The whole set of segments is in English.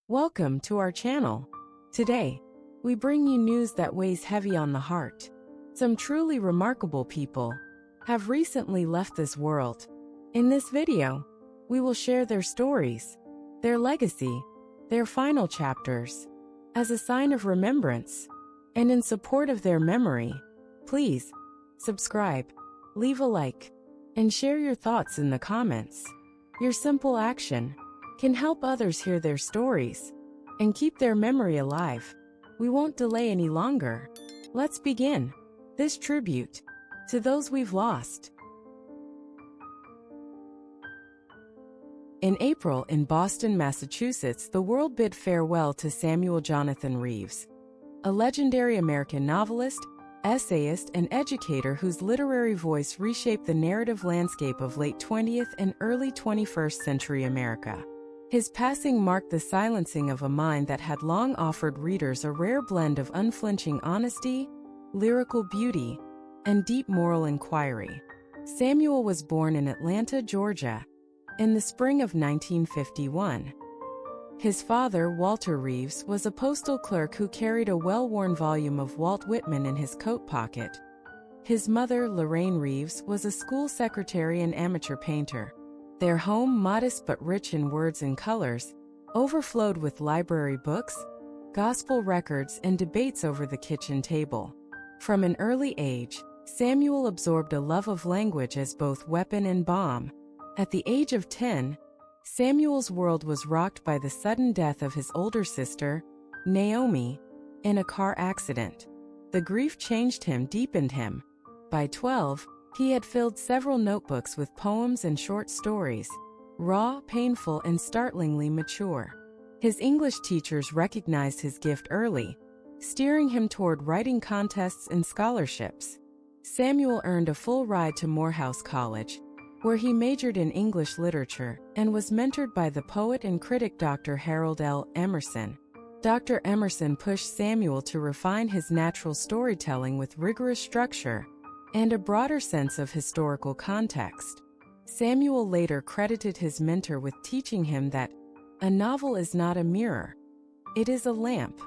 Welcome to our channel. Today, we bring you news that weighs heavy on the heart. Some truly remarkable people have recently left this world. In this video, we will share their stories, their legacy, their final chapters. As a sign of remembrance and in support of their memory, please subscribe, leave a like, and share your thoughts in the comments. Your simple action can help others hear their stories and keep their memory alive. We won't delay any longer. Let's begin this tribute to those we've lost. In April in Boston, Massachusetts, the world bid farewell to Samuel Jonathan Reeves, a legendary American novelist, essayist, and educator whose literary voice reshaped the narrative landscape of late 20th and early 21st century America. His passing marked the silencing of a mind that had long offered readers a rare blend of unflinching honesty, lyrical beauty, and deep moral inquiry. Samuel was born in Atlanta, Georgia, in the spring of 1951. His father, Walter Reeves, was a postal clerk who carried a well-worn volume of Walt Whitman in his coat pocket. His mother, Lorraine Reeves, was a school secretary and amateur painter. Their home, modest but rich in words and colors, overflowed with library books, gospel records, and debates over the kitchen table. From an early age, Samuel absorbed a love of language as both weapon and balm. At the age of 10, Samuel's world was rocked by the sudden death of his older sister, Naomi, in a car accident. The grief changed him, deepened him. By 12, he had filled several notebooks with poems and short stories, raw, painful, and startlingly mature. His English teachers recognized his gift early, steering him toward writing contests and scholarships. Samuel earned a full ride to Morehouse College, where he majored in English literature and was mentored by the poet and critic Dr. Harold L. Emerson. Dr. Emerson pushed Samuel to refine his natural storytelling with rigorous structure and a broader sense of historical context. Samuel later credited his mentor with teaching him that a novel is not a mirror, it is a lamp.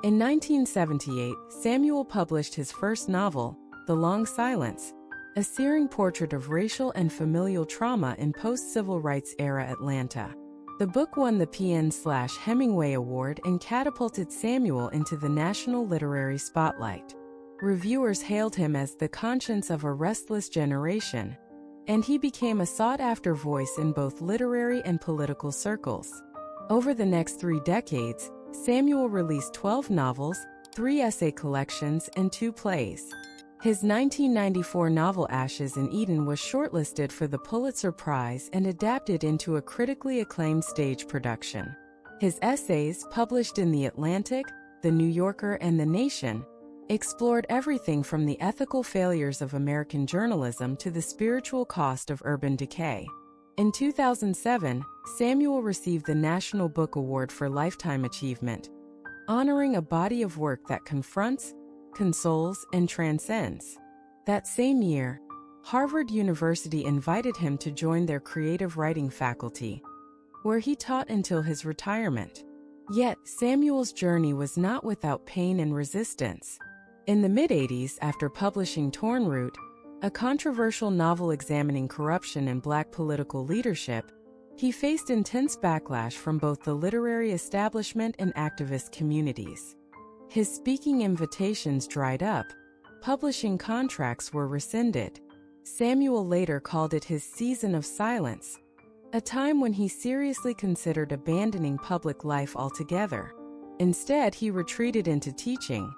In 1978, Samuel published his first novel, The Long Silence, a searing portrait of racial and familial trauma in post-civil rights era Atlanta. The book won the PN/Hemingway Award and catapulted Samuel into the national literary spotlight. Reviewers hailed him as the conscience of a restless generation, and he became a sought-after voice in both literary and political circles. Over the next 3 decades, Samuel released 12 novels, 3 essay collections, and 2 plays. His 1994 novel Ashes in Eden was shortlisted for the Pulitzer Prize and adapted into a critically acclaimed stage production. His essays, published in The Atlantic, The New Yorker, and The Nation, explored everything from the ethical failures of American journalism to the spiritual cost of urban decay. In 2007, Samuel received the National Book Award for Lifetime Achievement, honoring a body of work that confronts, consoles, and transcends. That same year, Harvard University invited him to join their creative writing faculty, where he taught until his retirement. Yet, Samuel's journey was not without pain and resistance. In the mid-80s, after publishing Torn Root, a controversial novel examining corruption in Black political leadership, he faced intense backlash from both the literary establishment and activist communities. His speaking invitations dried up, publishing contracts were rescinded. Samuel later called it his season of silence, a time when he seriously considered abandoning public life altogether. Instead, he retreated into teaching,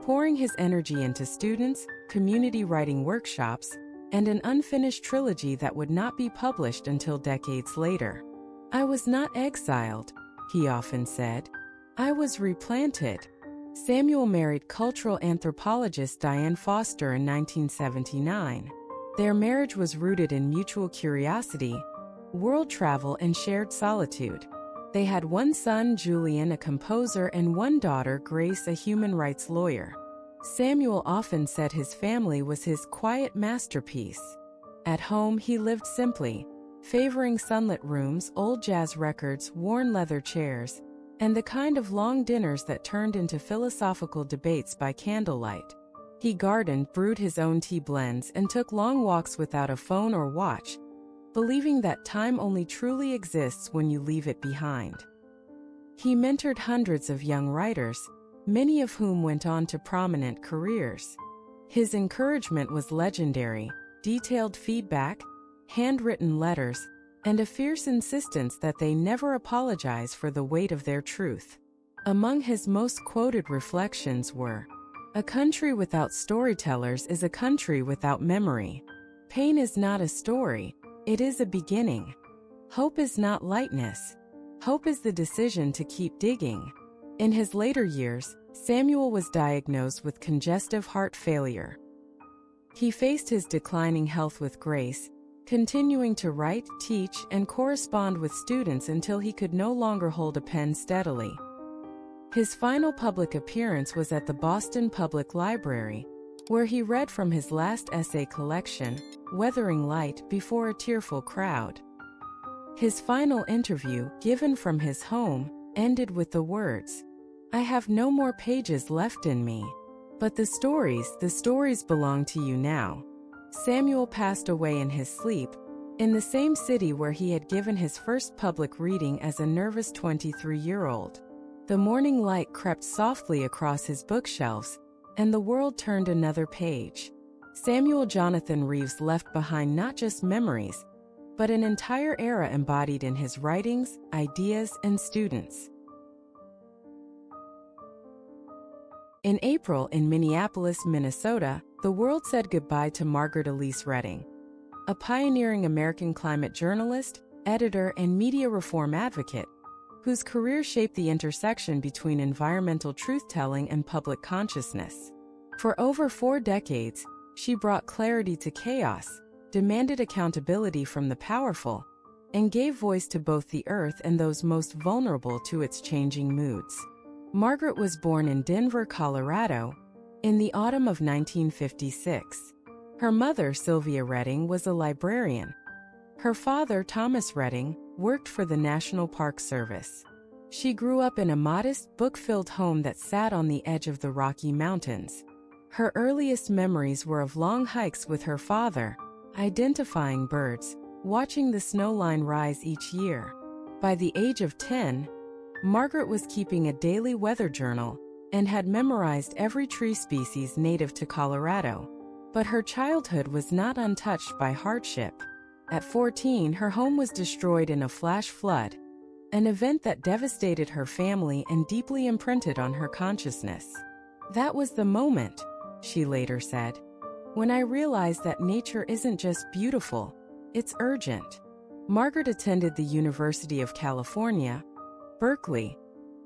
pouring his energy into students, community writing workshops, and an unfinished trilogy that would not be published until decades later. "I was not exiled," he often said. "I was replanted." Samuel married cultural anthropologist Diane Foster in 1979. Their marriage was rooted in mutual curiosity, world travel, and shared solitude. They had 1 son, Julian, a composer, and 1 daughter, Grace, a human rights lawyer. Samuel often said his family was his quiet masterpiece. At home, he lived simply, favoring sunlit rooms, old jazz records, worn leather chairs, and the kind of long dinners that turned into philosophical debates by candlelight. He gardened, brewed his own tea blends, and took long walks without a phone or watch, believing that time only truly exists when you leave it behind. He mentored hundreds of young writers, many of whom went on to prominent careers. His encouragement was legendary: detailed feedback, handwritten letters, and a fierce insistence that they never apologize for the weight of their truth. Among his most quoted reflections were, "A country without storytellers is a country without memory. Pain is not a story, it is a beginning. Hope is not lightness. Hope is the decision to keep digging." In his later years, Samuel was diagnosed with congestive heart failure. He faced his declining health with grace, continuing to write, teach, and correspond with students until he could no longer hold a pen steadily. His final public appearance was at the Boston Public Library, where he read from his last essay collection, Weathering Light, before a tearful crowd. His final interview, given from his home, ended with the words, "I have no more pages left in me. But the stories belong to you now." Samuel passed away in his sleep, in the same city where he had given his first public reading as a nervous 23-year-old. The morning light crept softly across his bookshelves, and the world turned another page. Samuel Jonathan Reeves left behind not just memories, but an entire era embodied in his writings, ideas, and students. In April, in Minneapolis, Minnesota, the world said goodbye to Margaret Elise Redding, a pioneering American climate journalist, editor, and media reform advocate, whose career shaped the intersection between environmental truth-telling and public consciousness. For over 4 decades, she brought clarity to chaos, demanded accountability from the powerful, and gave voice to both the earth and those most vulnerable to its changing moods. Margaret was born in Denver, Colorado, in the autumn of 1956. Her mother, Sylvia Redding, was a librarian. Her father, Thomas Redding, worked for the National Park Service. She grew up in a modest, book-filled home that sat on the edge of the Rocky Mountains. Her earliest memories were of long hikes with her father, identifying birds, watching the snowline rise each year. By the age of 10, Margaret was keeping a daily weather journal and had memorized every tree species native to Colorado. But her childhood was not untouched by hardship. At 14, her home was destroyed in a flash flood, an event that devastated her family and deeply imprinted on her consciousness. "That was the moment," she later said, "when I realized that nature isn't just beautiful, it's urgent." Margaret attended the University of California, Berkeley,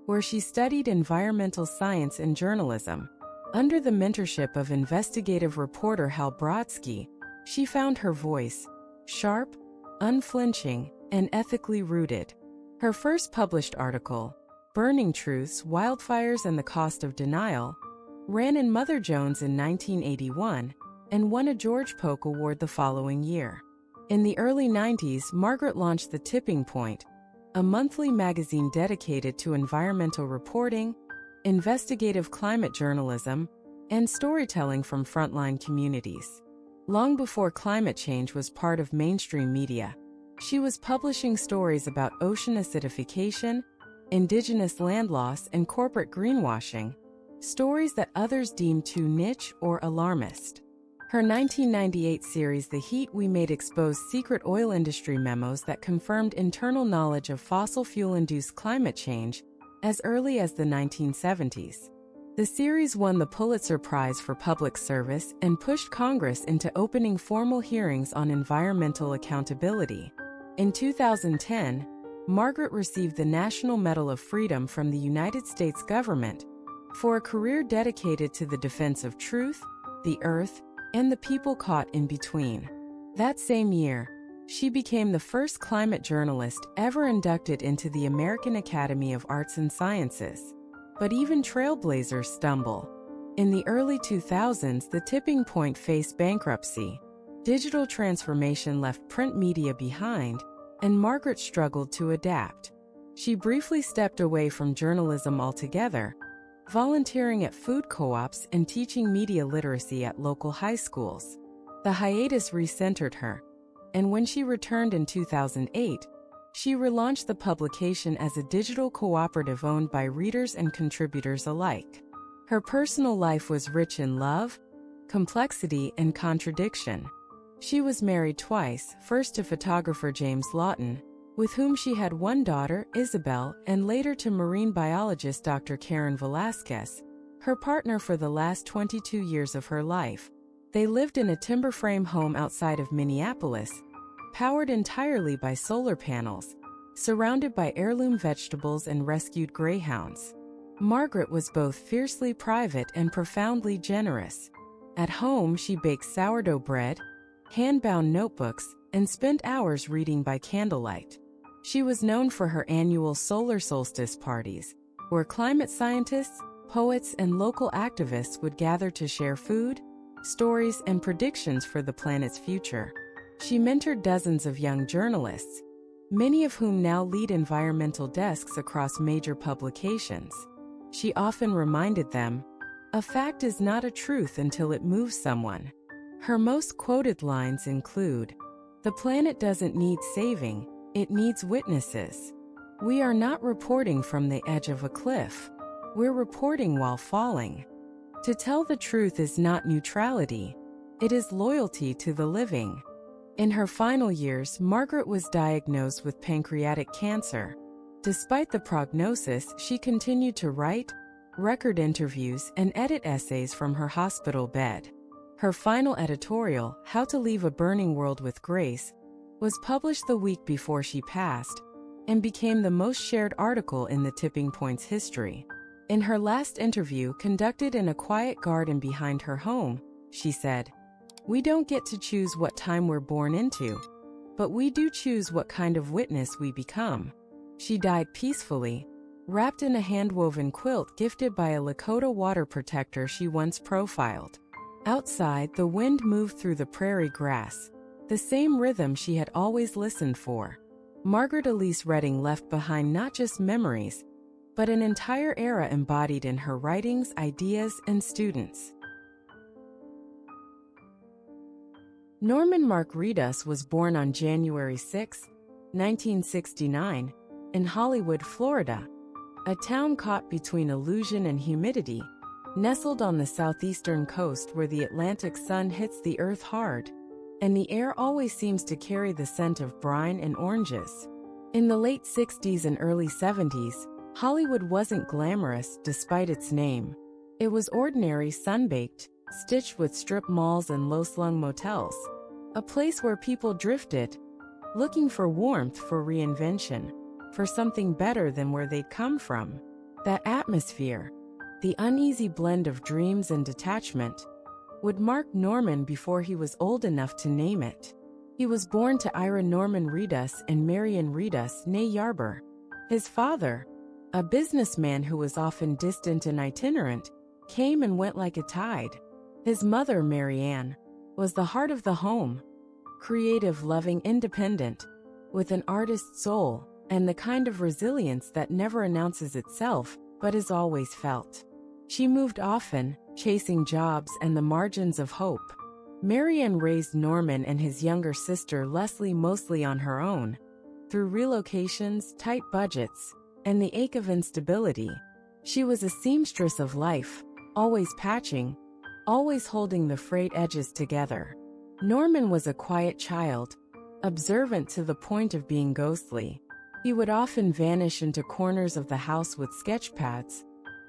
where she studied environmental science and journalism. Under the mentorship of investigative reporter Hal Brodsky, she found her voice, sharp, unflinching, and ethically rooted. Her first published article, Burning Truths, Wildfires and the Cost of Denial, ran in Mother Jones in 1981 and won a George Polk Award the following year. In the early 90s, Margaret launched The Tipping Point, a monthly magazine dedicated to environmental reporting, investigative climate journalism, and storytelling from frontline communities. Long before climate change was part of mainstream media, she was publishing stories about ocean acidification, indigenous land loss, and corporate greenwashing, stories that others deemed too niche or alarmist. Her 1998 series The Heat We Made exposed secret oil industry memos that confirmed internal knowledge of fossil fuel-induced climate change as early as the 1970s. The series won the Pulitzer Prize for Public Service and pushed Congress into opening formal hearings on environmental accountability. In 2010, Margaret received the National Medal of Freedom from the United States government for a career dedicated to the defense of truth, the earth, and the people caught in between. That same year, she became the first climate journalist ever inducted into the American Academy of Arts and Sciences. But even trailblazers stumble. In the early 2000s, The Tipping Point faced bankruptcy. Digital transformation left print media behind, and Margaret struggled to adapt. She briefly stepped away from journalism altogether, volunteering at food co-ops and teaching media literacy at local high schools. The hiatus recentered her, and when she returned in 2008, she relaunched the publication as a digital cooperative owned by readers and contributors alike. Her personal life was rich in love, complexity, and contradiction. She was married twice, first to photographer James Lawton, with whom she had one daughter, Isabel, and later to marine biologist Dr. Karen Velasquez, her partner for the last 22 years of her life. They lived in a timber frame home outside of Minneapolis, powered entirely by solar panels, surrounded by heirloom vegetables and rescued greyhounds. Margaret was both fiercely private and profoundly generous. At home, she baked sourdough bread, hand-bound notebooks, and spent hours reading by candlelight. She was known for her annual solar solstice parties, where climate scientists, poets, and local activists would gather to share food, stories, and predictions for the planet's future. She mentored dozens of young journalists, many of whom now lead environmental desks across major publications. She often reminded them, "A fact is not a truth until it moves someone." Her most quoted lines include, "The planet doesn't need saving, it needs witnesses. We are not reporting from the edge of a cliff. We're reporting while falling." To tell the truth is not neutrality, it is loyalty to the living. In her final years, Margaret was diagnosed with pancreatic cancer. Despite the prognosis, she continued to write, record interviews, and edit essays from her hospital bed. Her final editorial, How to Leave a Burning World with Grace, was published the week before she passed, and became the most shared article in the Tipping Point's history. In her last interview, conducted in a quiet garden behind her home, she said, "We don't get to choose what time we're born into, but we do choose what kind of witness we become." She died peacefully, wrapped in a hand-woven quilt gifted by a Lakota water protector she once profiled. Outside, the wind moved through the prairie grass, the same rhythm she had always listened for. Margaret Elise Redding left behind not just memories, but an entire era embodied in her writings, ideas, and students. Norman Mark Reedus was born on January 6, 1969, in Hollywood, Florida, a town caught between illusion and humidity, nestled on the southeastern coast where the Atlantic sun hits the earth hard, and the air always seems to carry the scent of brine and oranges. In the late 60s and early 70s, Hollywood wasn't glamorous despite its name. It was ordinary, sun-baked, stitched with strip malls and low-slung motels, a place where people drifted, looking for warmth, for reinvention, for something better than where they'd come from. That atmosphere, the uneasy blend of dreams and detachment, would mark Norman before he was old enough to name it. He was born to Ira Norman Reedus and Marion Reedus née Yarber. His father, a businessman who was often distant and itinerant, came and went like a tide. His mother, Marianne, was the heart of the home, creative, loving, independent, with an artist's soul and the kind of resilience that never announces itself but is always felt. She moved often, chasing jobs and the margins of hope. Marianne raised Norman and his younger sister Leslie mostly on her own, through relocations, tight budgets, and the ache of instability. She was a seamstress of life, always patching, always holding the frayed edges together. Norman was a quiet child, observant to the point of being ghostly. He would often vanish into corners of the house with sketchpads,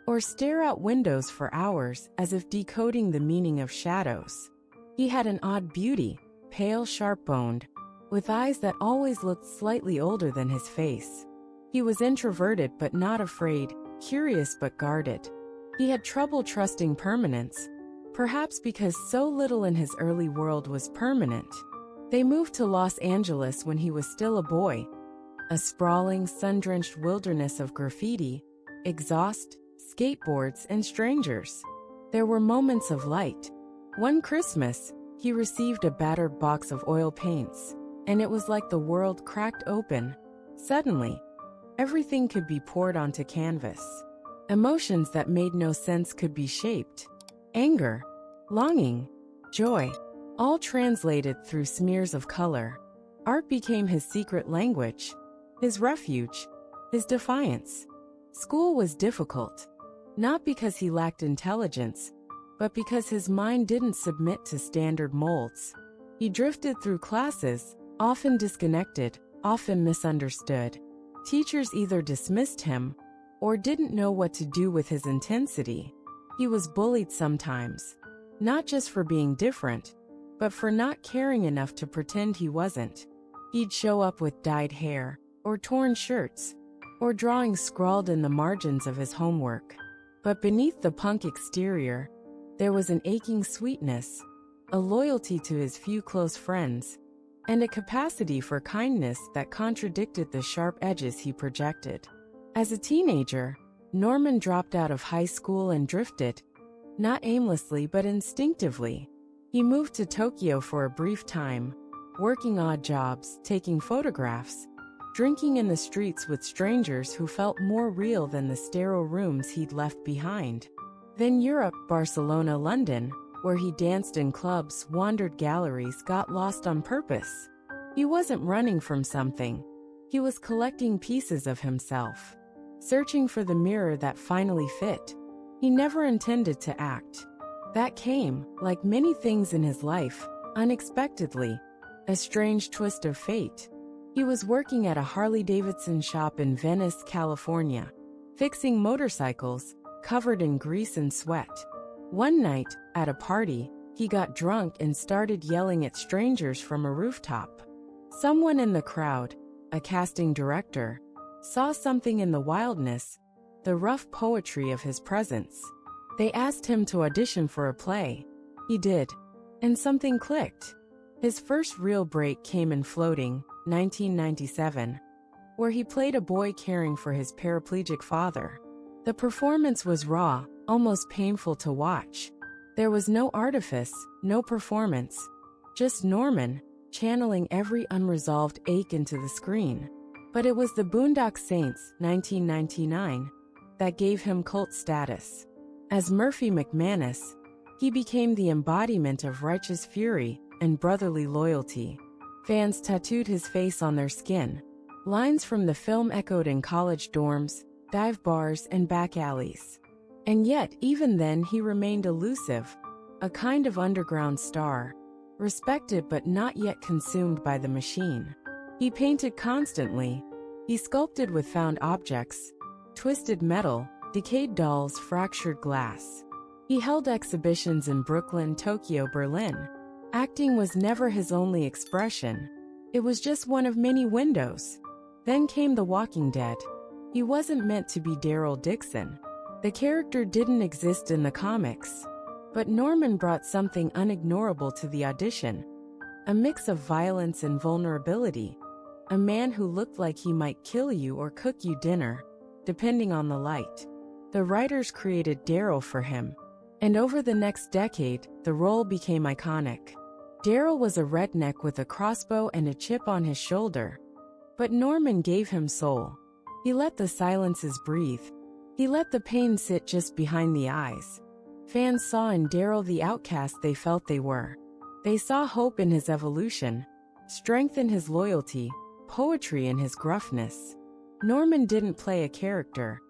or stare out windows for hours as if decoding the meaning of shadows. He had an odd beauty, pale, sharp-boned, with eyes that always looked slightly older than his face. He was introverted but not afraid, curious but guarded. He had trouble trusting permanence, perhaps because so little in his early world was permanent. They moved to Los Angeles when he was still a boy, a sprawling, sun-drenched wilderness of graffiti, exhaust, skateboards, and strangers. There were moments of light. One Christmas, he received a battered box of oil paints, and it was like the world cracked open. Suddenly, Everything could be poured onto canvas. Emotions that made no sense could be shaped. Anger, longing, joy, all translated through smears of color. Art became his secret language, his refuge, his defiance. School was difficult, not because he lacked intelligence, but because his mind didn't submit to standard molds. He drifted through classes, often disconnected, often misunderstood. Teachers either dismissed him or didn't know what to do with his intensity. He was bullied sometimes, not just for being different, but for not caring enough to pretend he wasn't. He'd show up with dyed hair, or torn shirts, or drawings scrawled in the margins of his homework. But beneath the punk exterior, there was an aching sweetness, a loyalty to his few close friends, and a capacity for kindness that contradicted the sharp edges he projected. As a teenager, Norman dropped out of high school and drifted, not aimlessly but instinctively. He moved to Tokyo for a brief time, working odd jobs, taking photographs, drinking in the streets with strangers who felt more real than the sterile rooms he'd left behind. Then Europe, Barcelona, London, where he danced in clubs, wandered galleries, got lost on purpose. He wasn't running from something. He was collecting pieces of himself, searching for the mirror that finally fit. He never intended to act. That came, like many things in his life, unexpectedly, a strange twist of fate. He was working at a Harley-Davidson shop in Venice, California, fixing motorcycles, covered in grease and sweat. One night, at a party, he got drunk and started yelling at strangers from a rooftop. Someone in the crowd, a casting director, saw something in the wildness, the rough poetry of his presence. They asked him to audition for a play. He did, and something clicked. His first real break came in Floating, 1997, where he played a boy caring for his paraplegic father. The performance was raw, almost painful to watch. There was no artifice, no performance, just Norman, channeling every unresolved ache into the screen. But it was the Boondock Saints, 1999, that gave him cult status. As Murphy McManus, he became the embodiment of righteous fury and brotherly loyalty. Fans tattooed his face on their skin. Lines from the film echoed in college dorms, dive bars, and back alleys. And yet, even then, he remained elusive, a kind of underground star, respected but not yet consumed by the machine. He painted constantly. He sculpted with found objects, twisted metal, decayed dolls, fractured glass. He held exhibitions in Brooklyn, Tokyo, Berlin. Acting was never his only expression. It was just one of many windows. Then came The Walking Dead. He wasn't meant to be Daryl Dixon. The character didn't exist in the comics. But Norman brought something unignorable to the audition. A mix of violence and vulnerability. A man who looked like he might kill you or cook you dinner, depending on the light. The writers created Daryl for him. And over the next decade, the role became iconic. Daryl was a redneck with a crossbow and a chip on his shoulder. But Norman gave him soul. He let the silences breathe. He let the pain sit just behind the eyes. Fans saw in Daryl the outcast they felt they were. They saw hope in his evolution, strength in his loyalty, poetry in his gruffness. Norman didn't play a character.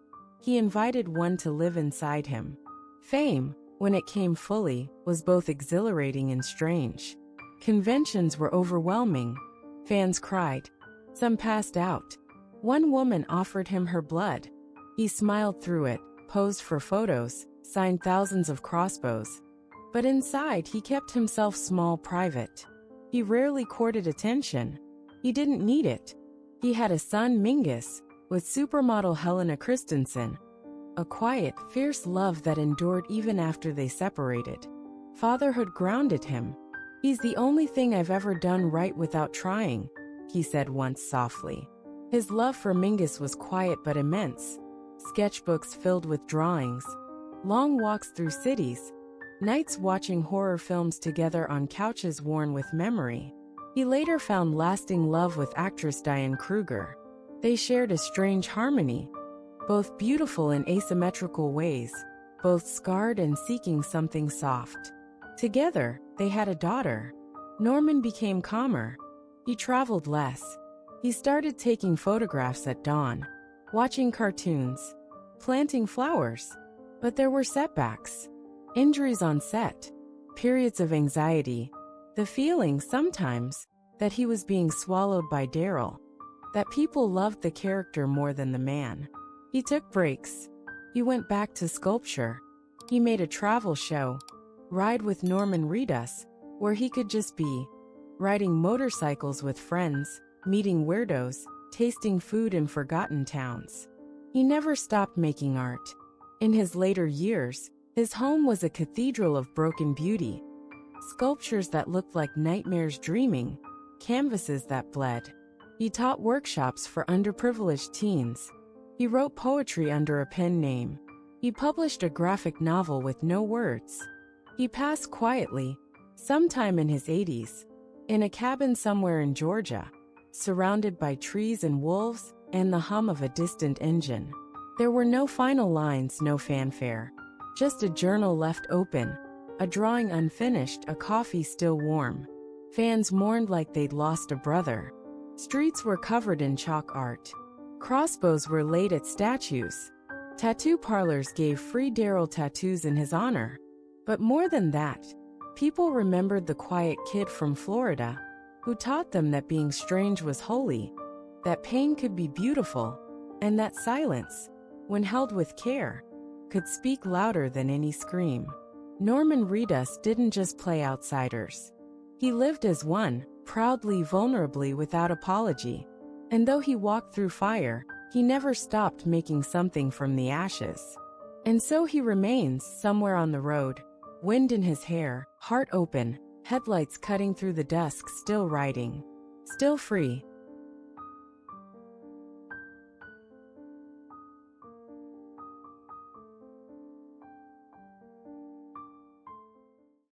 He invited one to live inside him. Fame, when it came fully, was both exhilarating and strange. Conventions were overwhelming. Fans cried. Some passed out. One woman offered him her blood. He smiled through it, posed for photos, signed thousands of crossbows. But inside, he kept himself small, private. He rarely courted attention. He didn't need it. He had a son, Mingus, with supermodel Helena Christensen. A quiet, fierce love that endured even after they separated. Fatherhood grounded him. "He's the only thing I've ever done right without trying," he said once softly. His love for Mingus was quiet but immense. Sketchbooks filled with drawings, long walks through cities, nights watching horror films together on couches worn with memory. He later found lasting love with actress Diane Kruger. They shared a strange harmony, both beautiful in asymmetrical ways, both scarred and seeking something soft. Together, they had a daughter. Norman became calmer. He traveled less. He started taking photographs at dawn, watching cartoons, planting flowers. But there were setbacks, injuries on set, periods of anxiety, the feeling sometimes that he was being swallowed by Daryl, that people loved the character more than the man. He took breaks. He went back to sculpture. He made a travel show, Ride with Norman Reedus, where he could just be, riding motorcycles with friends, meeting weirdos, tasting food in forgotten towns. He never stopped making art. In his later years, his home was a cathedral of broken beauty, sculptures that looked like nightmares dreaming, canvases that bled. He taught workshops for underprivileged teens. He wrote poetry under a pen name. He published a graphic novel with no words. He passed quietly, sometime in his 80s, in a cabin somewhere in Georgia, surrounded by trees and wolves and the hum of a distant engine. There were no final lines, no fanfare, just a journal left open, a drawing unfinished, a coffee still warm. Fans mourned like they'd lost a brother. Streets were covered in chalk art. Crossbows were laid at statues. Tattoo parlors gave free Daryl tattoos in his honor. But more than that, people remembered the quiet kid from Florida who taught them that being strange was holy, that pain could be beautiful, and that silence, when held with care, could speak louder than any scream. Norman Reedus didn't just play outsiders. He lived as one, proudly, vulnerably, without apology. And though he walked through fire, he never stopped making something from the ashes. And so he remains somewhere on the road, wind in his hair, heart open, headlights cutting through the dusk, still riding, still free,